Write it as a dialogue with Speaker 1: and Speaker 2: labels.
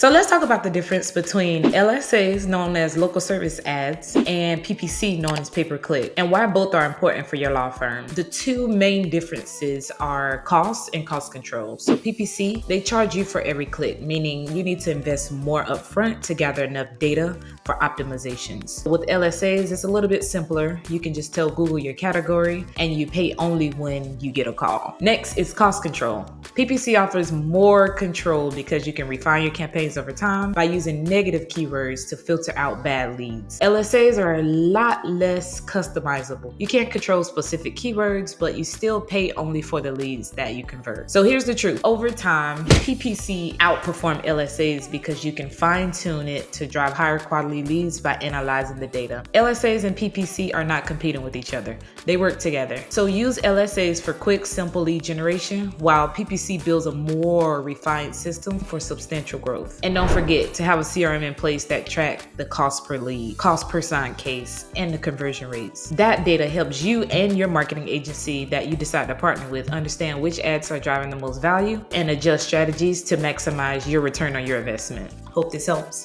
Speaker 1: So let's talk about the difference between LSAs, known as local service ads, and PPC, known as pay-per-click, and why both are important for your law firm. The two main differences are cost and cost control. So PPC, they charge you for every click, meaning you need to invest more upfront to gather enough data for optimizations. With LSAs, it's a little bit simpler. You can just tell Google your category and you pay only when you get a call. Next is cost control. PPC offers more control because you can refine your campaigns over time by using negative keywords to filter out bad leads. LSAs are a lot less customizable. You can't control specific keywords, but you still pay only for the leads that you convert. So here's the truth. Over time, PPC outperform LSAs because you can fine-tune it to drive higher quality leads by analyzing the data. LSAs and PPC are not competing with each other. They work together. So use LSAs for quick, simple lead generation, while PPC builds a more refined system for substantial growth. And don't forget to have a CRM in place that tracks the cost per lead, cost per signed case, and the conversion rates. That data helps you and your marketing agency that you decide to partner with understand which ads are driving the most value and adjust strategies to maximize your return on your investment. Hope this helps.